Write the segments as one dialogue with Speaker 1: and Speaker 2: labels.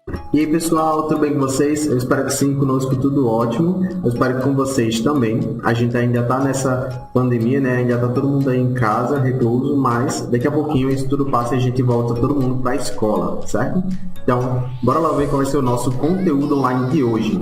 Speaker 1: E aí pessoal, tudo bem com vocês? Eu espero que sim, conosco tudo ótimo. Eu espero que com vocês também. A gente ainda está nessa pandemia, né? Ainda está todo mundo aí em casa, recluso, mas daqui a pouquinho isso tudo passa e a gente volta todo mundo para a escola, certo? Então, bora lá ver qual vai ser o nosso conteúdo online de hoje.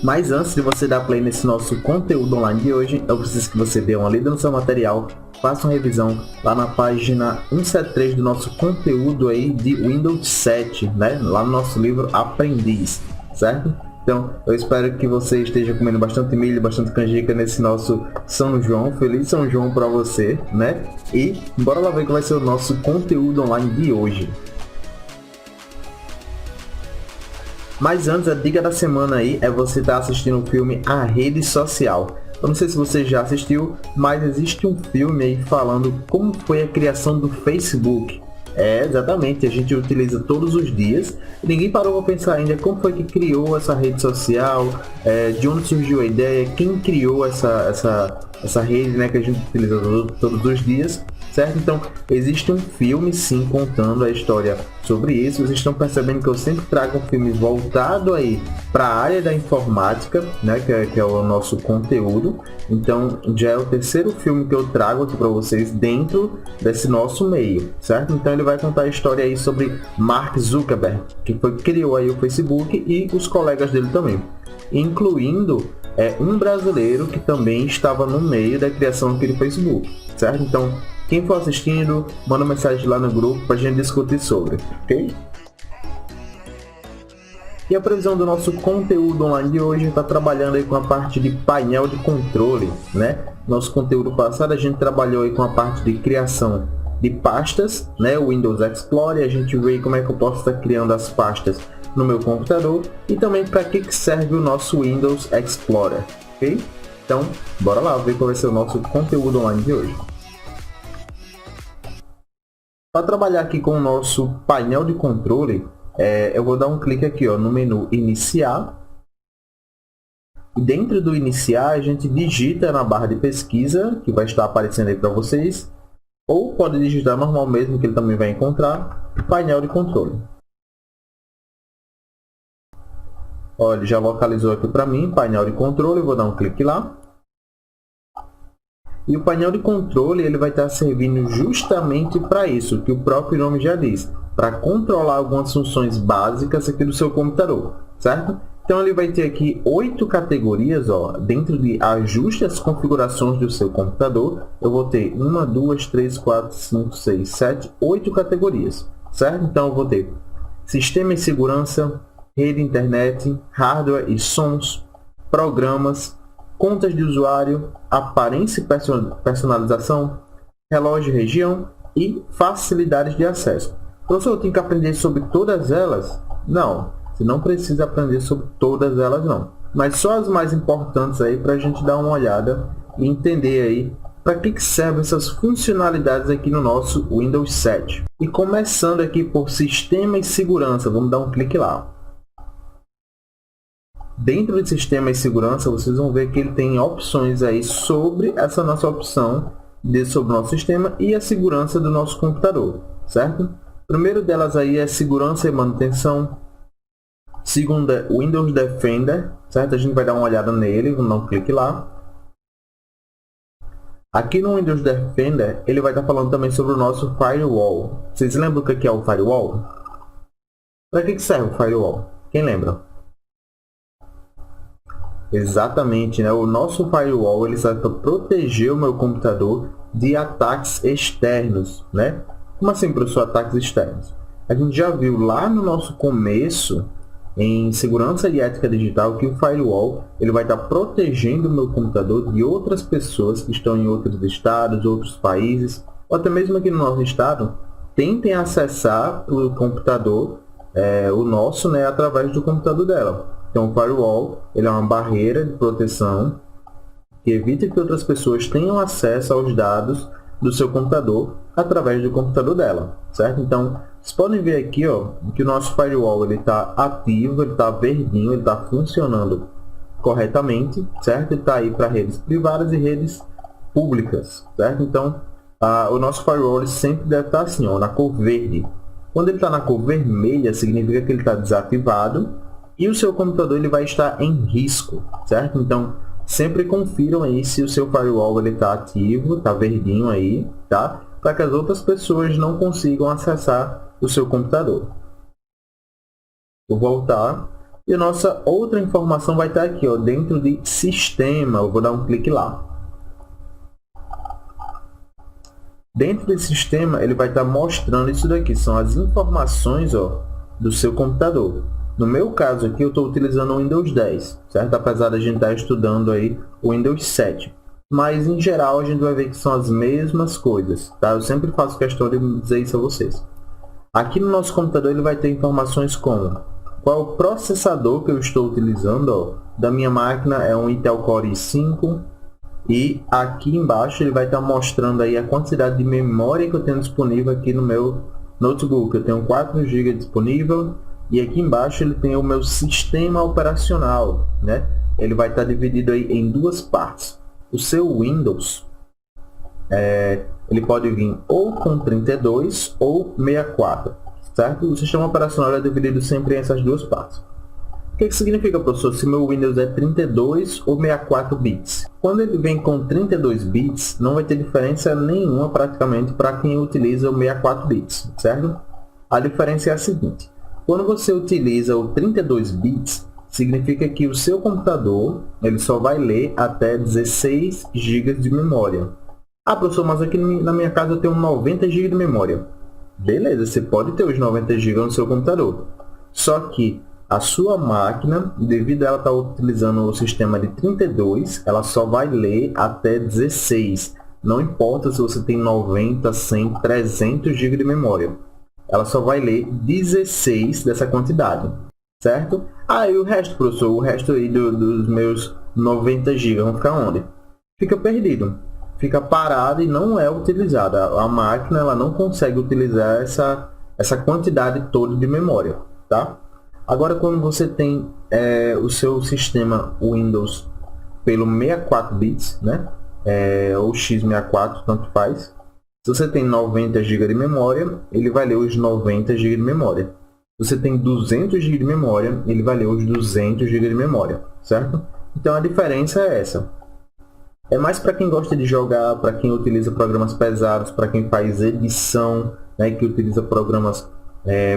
Speaker 1: Mas antes de você dar play nesse nosso conteúdo online de hoje, eu preciso que você dê uma lida no seu material, faça uma revisão lá na página 173 do nosso conteúdo aí de Windows 7, né? Lá no nosso livro Aprendiz, certo? Então, eu espero que você esteja comendo bastante milho, bastante canjica nesse nosso São João. Feliz São João para você, né? E bora lá ver qual vai ser o nosso conteúdo online de hoje. Mas antes, a dica da semana aí é você estar assistindo o filme A Rede Social. Eu não sei se você já assistiu, mas existe um filme aí falando como foi a criação do Facebook. Exatamente, a gente utiliza todos os dias. Ninguém parou para pensar ainda como foi que criou essa rede social, de onde surgiu a ideia, quem criou essa rede, né, que a gente utiliza todos os dias. Certo? Então, existe um filme sim contando a história sobre isso. Vocês estão percebendo que eu sempre trago um filme voltado aí para a área da informática, né? Que é o nosso conteúdo. Então, já é o terceiro filme que eu trago aqui para vocês dentro desse nosso meio, certo? Então, ele vai contar a história aí sobre Mark Zuckerberg, que criou aí o Facebook, e os colegas dele também, incluindo um brasileiro que também estava no meio da criação daquele Facebook, certo? Então, quem for assistindo, manda mensagem lá no grupo para a gente discutir sobre, ok? E a previsão do nosso conteúdo online de hoje está trabalhando aí com a parte de painel de controle, né? Nosso conteúdo passado a gente trabalhou aí com a parte de criação de pastas, né? O Windows Explorer, a gente vê como é que eu posso estar criando as pastas no meu computador e também para que serve o nosso Windows Explorer, ok? Então, bora lá ver qual vai ser o nosso conteúdo online de hoje. Para trabalhar aqui com o nosso painel de controle, eu vou dar um clique aqui no menu Iniciar. E dentro do Iniciar, a gente digita na barra de pesquisa, que vai estar aparecendo aí para vocês. Ou pode digitar normal mesmo, que ele também vai encontrar, painel de controle. Olha, ele já localizou aqui para mim, painel de controle, eu vou dar um clique lá. E o painel de controle ele vai estar servindo justamente para isso, que o próprio nome já diz, para controlar algumas funções básicas aqui do seu computador, certo? Então ele vai ter aqui 8 categorias, dentro de ajuste às configurações do seu computador. Eu vou ter 1, 2, 3, 4, 5, 6, 7, 8 categorias, certo? Então eu vou ter sistema e segurança, rede internet, hardware e sons, programas, contas de usuário, aparência e personalização, relógio e região e facilidades de acesso. Professor, eu tenho que aprender sobre todas elas? Não, você não precisa aprender sobre todas elas não. Mas só as mais importantes aí para a gente dar uma olhada e entender aí para que servem essas funcionalidades aqui no nosso Windows 7. E começando aqui por sistema e segurança, vamos dar um clique lá. Dentro de sistema e segurança, vocês vão ver que ele tem opções aí sobre essa nossa opção sobre o nosso sistema e a segurança do nosso computador, certo? Primeiro delas aí é segurança e manutenção. Segunda é Windows Defender, certo? A gente vai dar uma olhada nele, vamos dar um clique lá. Aqui no Windows Defender, ele vai estar falando também sobre o nosso Firewall. Vocês lembram o que é o Firewall? Para que serve o Firewall? Quem lembra? Exatamente, né? O nosso firewall ele serve para proteger o meu computador de ataques externos, né? Como assim, professor, ataques externos? A gente já viu lá no nosso começo, em segurança e ética digital, que o firewall ele vai estar protegendo o meu computador de outras pessoas que estão em outros estados, outros países, ou até mesmo aqui no nosso estado, tentem acessar o computador, o nosso, né, através do computador dela. Então, o firewall ele é uma barreira de proteção que evita que outras pessoas tenham acesso aos dados do seu computador através do computador dela, certo? Então, vocês podem ver aqui que o nosso firewall está ativo, ele está verdinho, ele está funcionando corretamente, certo? Ele está aí para redes privadas e redes públicas, certo? Então, o nosso firewall sempre deve estar assim, na cor verde. Quando ele está na cor vermelha, significa que ele está desativado e o seu computador ele vai estar em risco, certo? Então, sempre confiram aí se o seu firewall está ativo, está verdinho aí, tá? Para que as outras pessoas não consigam acessar o seu computador. Vou voltar e a nossa outra informação vai estar aqui, ó, dentro de sistema. Eu vou dar um clique lá. Dentro desse sistema, ele vai estar mostrando isso daqui, são as informações, ó, do seu computador. No meu caso aqui, eu estou utilizando o Windows 10, certo? Apesar de a gente estar estudando aí o Windows 7. Mas, em geral, a gente vai ver que são as mesmas coisas, tá? Eu sempre faço questão de dizer isso a vocês. Aqui no nosso computador, ele vai ter informações como qual é o processador que eu estou utilizando, ó. Da minha máquina é um Intel Core i5. E aqui embaixo ele vai estar mostrando aí a quantidade de memória que eu tenho disponível aqui no meu notebook. Eu tenho 4 GB disponível e aqui embaixo ele tem o meu sistema operacional, né? Ele vai estar dividido aí em duas partes. O seu Windows, ele pode vir ou com 32 ou 64, certo? O sistema operacional é dividido sempre em essas duas partes. O que significa, professor, se meu Windows é 32 ou 64 bits? Quando ele vem com 32 bits, não vai ter diferença nenhuma praticamente para quem utiliza o 64 bits, certo? A diferença é a seguinte: quando você utiliza o 32 bits, significa que o seu computador ele só vai ler até 16 GB de memória. Ah, professor, mas aqui na minha casa eu tenho 90 GB de memória. Beleza, você pode ter os 90 GB no seu computador. Só que a sua máquina, devido a ela estar utilizando o sistema de 32, ela só vai ler até 16. Não importa se você tem 90, 100, 300 GB de memória. Ela só vai ler 16 dessa quantidade, certo? Ah, e o resto, professor? O resto aí dos meus 90 GB vão ficar onde? Fica perdido. Fica parado e não é utilizada. A máquina ela não consegue utilizar essa quantidade toda de memória, tá? Agora, quando você tem o seu sistema Windows pelo 64 bits, né? Ou x64, tanto faz. Se você tem 90 GB de memória, ele vai ler os 90 GB de memória. Se você tem 200 GB de memória, ele vai ler os 200 GB de memória, certo? Então, a diferença é essa. É mais para quem gosta de jogar, para quem utiliza programas pesados, para quem faz edição, né? Que utiliza programas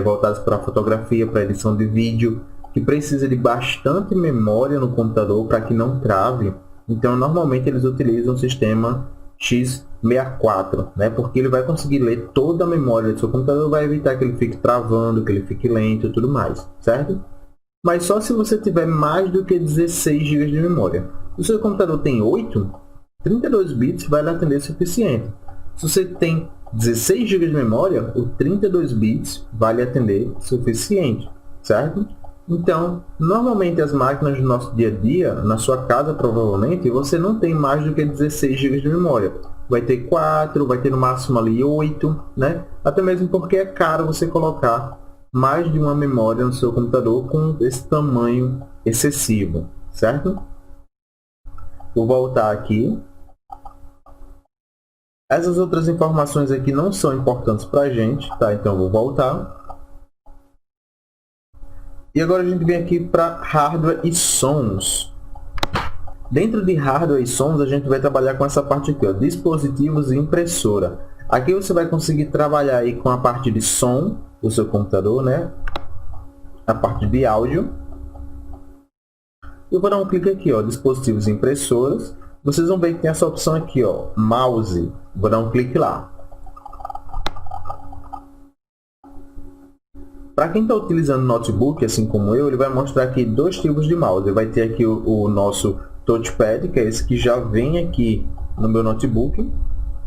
Speaker 1: voltados para fotografia, para edição de vídeo, que precisa de bastante memória no computador para que não trave. Então, normalmente eles utilizam o sistema x64, né? Porque ele vai conseguir ler toda a memória do seu computador, vai evitar que ele fique travando, que ele fique lento e tudo mais, certo? Mas só se você tiver mais do que 16 GB de memória. Se o seu computador tem 8, 32 bits vai lhe atender suficiente. Se você tem 16 GB de memória, o 32 bits vai lhe atender suficiente, certo? Então, normalmente as máquinas do nosso dia a dia, na sua casa provavelmente, você não tem mais do que 16 GB de memória. Vai ter 4, vai ter no máximo ali 8, né? Até mesmo porque é caro você colocar mais de uma memória no seu computador com esse tamanho excessivo, certo? Vou voltar aqui. Essas outras informações aqui não são importantes para a gente, tá? Então eu vou voltar. E agora a gente vem aqui para hardware e sons. Dentro de hardware e sons, a gente vai trabalhar com essa parte aqui, ó, dispositivos e impressora. Aqui você vai conseguir trabalhar aí com a parte de som do seu computador, né? A parte de áudio. Eu vou dar um clique aqui, ó, dispositivos e impressoras. Vocês vão ver que tem essa opção aqui, ó, mouse. Vou dar um clique lá. Para quem está utilizando notebook, assim como eu, ele vai mostrar aqui dois tipos de mouse. Vai ter aqui o nosso touchpad, que é esse que já vem aqui no meu notebook.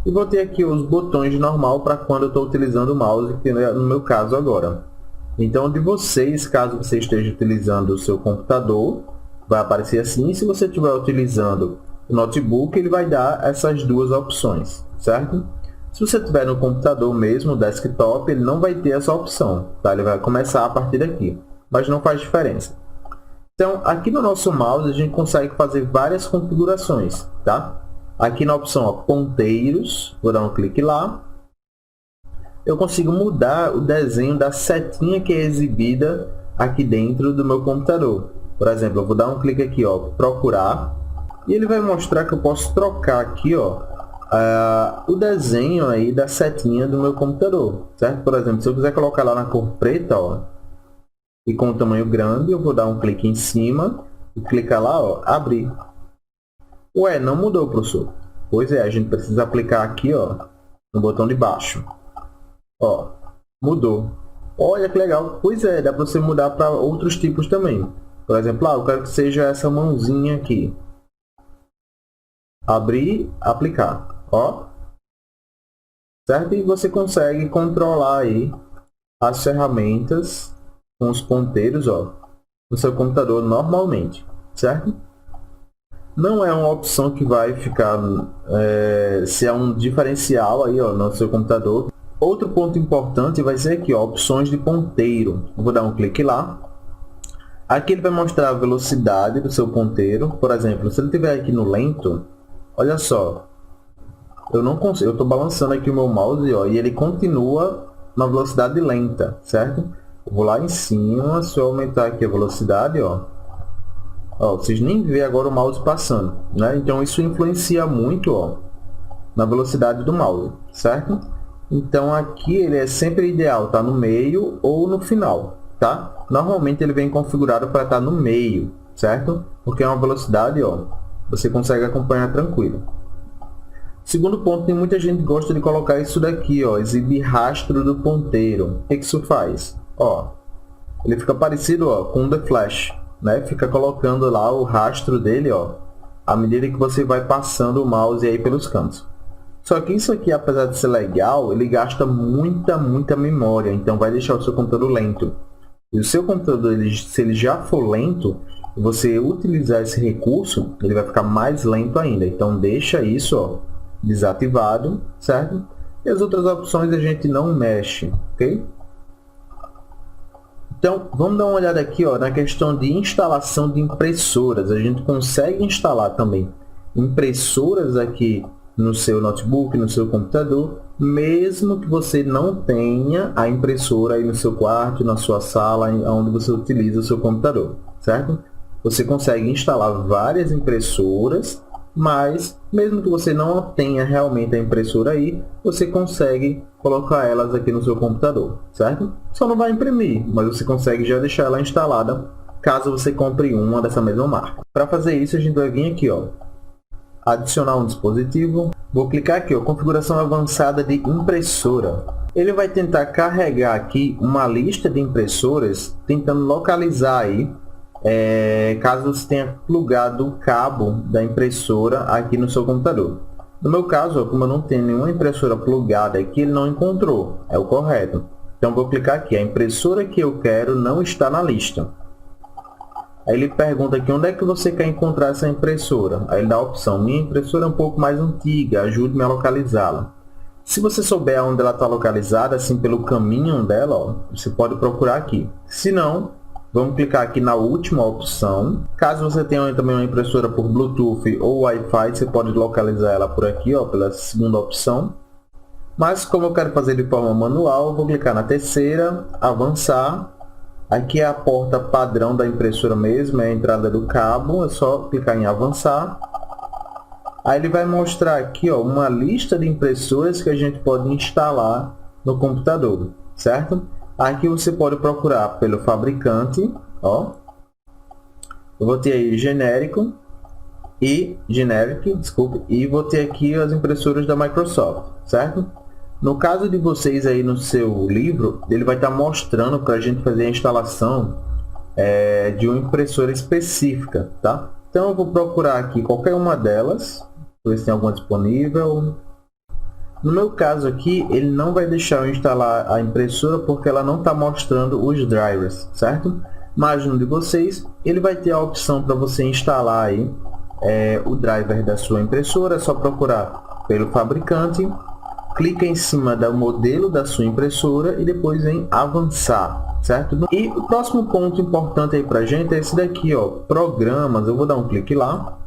Speaker 1: E vou ter aqui os botões de normal para quando eu estou utilizando o mouse, que é no meu caso agora. Então, de vocês, caso você esteja utilizando o seu computador, vai aparecer assim. E se você estiver utilizando o notebook, ele vai dar essas duas opções, certo? Se você tiver no computador mesmo, desktop, ele não vai ter essa opção, tá? Ele vai começar a partir daqui, mas não faz diferença. Então, aqui no nosso mouse, a gente consegue fazer várias configurações, tá? Aqui na opção, ó, ponteiros, vou dar um clique lá. eu consigo mudar o desenho da setinha que é exibida aqui dentro do meu computador. Por exemplo, eu vou dar um clique aqui, ó, procurar, e ele vai mostrar que eu posso trocar aqui, ó, o desenho aí da setinha do meu computador, certo? Por exemplo, se eu quiser colocar lá na cor preta, ó, e com o tamanho grande, eu vou dar um clique em cima e clicar lá, ó, abrir. Ué, não mudou, professor. Pois é, a gente precisa aplicar aqui, ó, no botão de baixo. Ó, mudou. Olha que legal. Pois é, dá para você mudar para outros tipos também. Por exemplo, eu quero que seja essa mãozinha aqui. Abrir, aplicar. Ó. Certo? E você consegue controlar aí as ferramentas com os ponteiros, ó, no seu computador normalmente. Certo? Não é uma opção que vai ficar se é um diferencial aí, ó, no seu computador. Outro ponto importante vai ser aqui, ó, opções de ponteiro. Eu vou dar um clique lá. Aqui ele vai mostrar a velocidade do seu ponteiro. Por exemplo, se ele estiver aqui no lento, olha só, eu não consigo, eu estou balançando aqui o meu mouse, ó, e ele continua na velocidade lenta, certo? Eu vou lá em cima, se eu aumentar aqui a velocidade, ó, vocês nem vê agora o mouse passando, né? Então isso influencia muito, ó, na velocidade do mouse, certo? Então aqui ele é sempre ideal, tá no meio ou no final, tá? Normalmente ele vem configurado para estar no meio, certo? Porque é uma velocidade, ó, você consegue acompanhar tranquilo. Segundo ponto, tem muita gente que gosta de colocar isso daqui, ó, exibir rastro do ponteiro. O que isso faz? Ó, ele fica parecido, ó, com o The Flash, né? Fica colocando lá o rastro dele, ó, à medida que você vai passando o mouse aí pelos cantos. Só que isso aqui, apesar de ser legal, ele gasta muita memória, então vai deixar o seu computador lento. E o seu computador, se ele já for lento, você utilizar esse recurso, ele vai ficar mais lento ainda. Então deixa isso, ó, desativado, certo? E as outras opções a gente não mexe, ok? Então, vamos dar uma olhada aqui, ó, na questão de instalação de impressoras. A gente consegue instalar também impressoras aqui no seu notebook, no seu computador, mesmo que você não tenha a impressora aí no seu quarto, na sua sala, onde você utiliza o seu computador, certo? Você consegue instalar várias impressoras, mas mesmo que você não tenha realmente a impressora aí, você consegue colocar elas aqui no seu computador, certo? Só não vai imprimir, mas você consegue já deixar ela instalada, caso você compre uma dessa mesma marca. Para fazer isso, a gente vai vir aqui, ó, adicionar um dispositivo. Vou clicar aqui, ó, configuração avançada de impressora. Ele vai tentar carregar aqui uma lista de impressoras, tentando localizar aí, caso você tenha plugado o cabo da impressora aqui no seu computador. No meu caso, ó, como eu não tenho nenhuma impressora plugada aqui, ele não encontrou, é o correto. Então vou clicar aqui, a impressora que eu quero não está na lista. Aí ele pergunta aqui, onde é que você quer encontrar essa impressora? Aí ele dá a opção, minha impressora é um pouco mais antiga, ajude-me a localizá-la. Se você souber onde ela está localizada, assim pelo caminho dela, ó, você pode procurar aqui. Se não, vamos clicar aqui na última opção. Caso você tenha também uma impressora por Bluetooth ou Wi-Fi, você pode localizar ela por aqui, ó, pela segunda opção. Mas como eu quero fazer de forma manual, vou clicar na terceira, avançar. Aqui é a porta padrão da impressora mesmo, é a entrada do cabo, é só clicar em avançar. Aí ele vai mostrar aqui, ó, uma lista de impressoras que a gente pode instalar no computador, certo? Aqui você pode procurar pelo fabricante, ó. Eu vou ter aí genérico e e vou ter aqui as impressoras da Microsoft, certo? No caso de vocês aí no seu livro, ele vai estar mostrando para a gente fazer a instalação de uma impressora específica, tá? Então eu vou procurar aqui qualquer uma delas, ver se tem alguma disponível. No meu caso aqui, ele não vai deixar eu instalar a impressora porque ela não está mostrando os drivers, certo? Mas no de vocês, ele vai ter a opção para você instalar aí o driver da sua impressora. É só procurar pelo fabricante, clica em cima do modelo da sua impressora e depois em avançar, certo? E o próximo ponto importante aí pra gente é esse daqui, ó, programas. Eu vou dar um clique lá,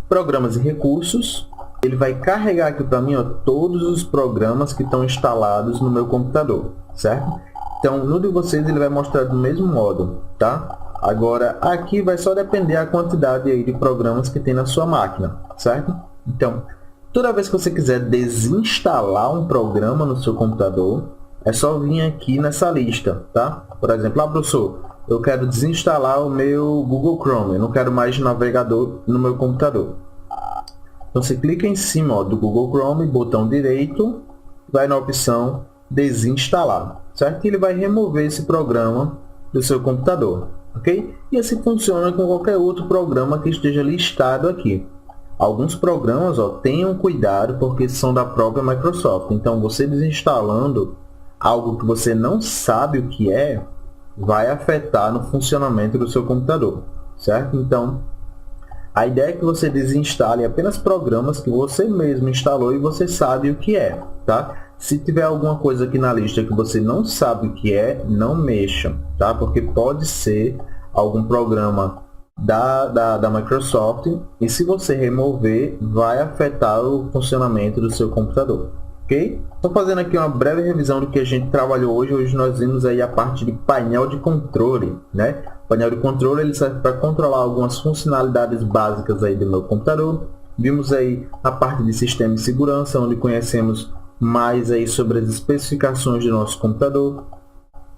Speaker 1: programas e recursos. ele vai carregar aqui para mim, ó, todos os programas que estão instalados no meu computador, certo? Então, no de vocês ele vai mostrar do mesmo modo, tá? Agora, aqui vai só depender a quantidade aí de programas que tem na sua máquina, certo? Então, toda vez que você quiser desinstalar um programa no seu computador, é só vir aqui nessa lista, tá? Por exemplo, professor, eu quero desinstalar o meu Google Chrome, eu não quero mais navegador no meu computador. Então, você clica em cima, ó, do Google Chrome, botão direito, vai na opção desinstalar, certo? E ele vai remover esse programa do seu computador, ok? E assim funciona com qualquer outro programa que esteja listado aqui. Alguns programas, ó, tenham cuidado porque são da própria Microsoft. Então, você desinstalando algo que você não sabe o que é, vai afetar no funcionamento do seu computador, certo? Então, a ideia é que você desinstale apenas programas que você mesmo instalou e você sabe o que é, tá? Se tiver alguma coisa aqui na lista que você não sabe o que é, não mexa, tá? Porque pode ser algum programa da Microsoft e se você remover, vai afetar o funcionamento do seu computador, ok? Estou fazendo aqui uma breve revisão do que a gente trabalhou hoje. Hoje nós vimos aí a parte de painel de controle, né? O painel de controle ele serve para controlar algumas funcionalidades básicas aí do meu computador. Vimos aí a parte de sistema de segurança, onde conhecemos mais aí sobre as especificações do nosso computador.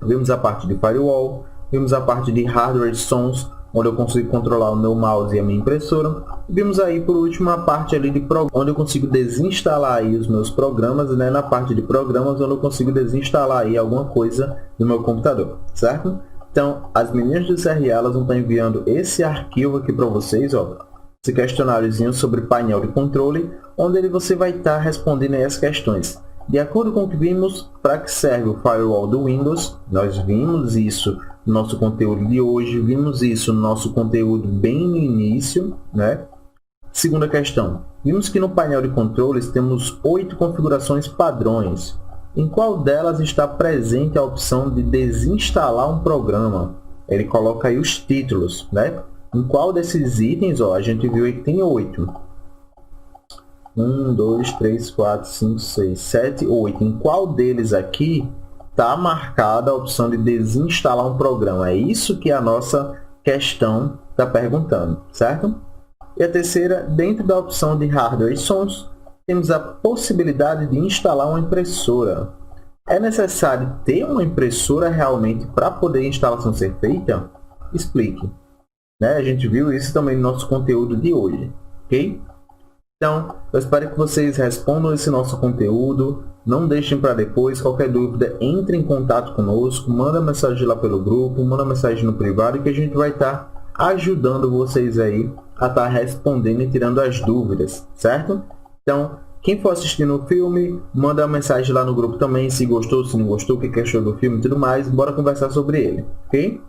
Speaker 1: Vimos a parte de firewall, vimos a parte de hardware e sons, onde eu consigo controlar o meu mouse e a minha impressora. Vimos aí por último a parte ali de onde eu consigo desinstalar aí os meus programas, né? Na parte de programas, onde eu consigo desinstalar aí alguma coisa do meu computador, certo? Então, as meninas do CRA, elas vão estar enviando esse arquivo aqui para vocês, ó, esse questionáriozinho sobre painel de controle, onde você vai estar respondendo aí as questões. De acordo com o que vimos, para que serve o firewall do Windows, nós vimos isso no nosso conteúdo de hoje, vimos isso no nosso conteúdo bem no início, né? Segunda questão, vimos que no painel de controles temos 8 configurações padrões. Em qual delas está presente a opção de desinstalar um programa? Ele coloca aí os títulos, né? Em qual desses itens, ó, a gente viu que tem 8. 1, 2, 3, 4, 5, 6, 7, 8. Em qual deles aqui está marcada a opção de desinstalar um programa? É isso que a nossa questão está perguntando, certo? E a terceira, dentro da opção de hardware e sons, temos a possibilidade de instalar uma impressora. É necessário ter uma impressora realmente para poder a instalação ser feita? Explique. Né? A gente viu isso também no nosso conteúdo de hoje, ok? Então, eu espero que vocês respondam esse nosso conteúdo, não deixem para depois. Qualquer dúvida, entre em contato conosco, manda mensagem lá pelo grupo, manda mensagem no privado, que a gente vai estar ajudando vocês aí a estar respondendo e tirando as dúvidas, certo? Então, quem for assistindo o filme, manda uma mensagem lá no grupo também, se gostou, se não gostou, o que achou do filme e tudo mais, bora conversar sobre ele, ok?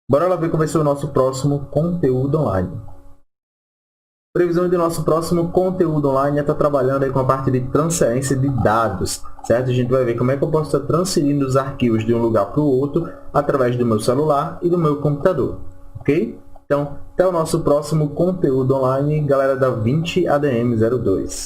Speaker 1: Bora lá ver como vai ser o nosso próximo conteúdo online. Previsão do nosso próximo conteúdo online é estar trabalhando aí com a parte de transferência de dados, certo? A gente vai ver como é que eu posso estar transferindo os arquivos de um lugar para o outro através do meu celular e do meu computador, ok? Então, até o nosso próximo conteúdo online, galera da 20ADM02.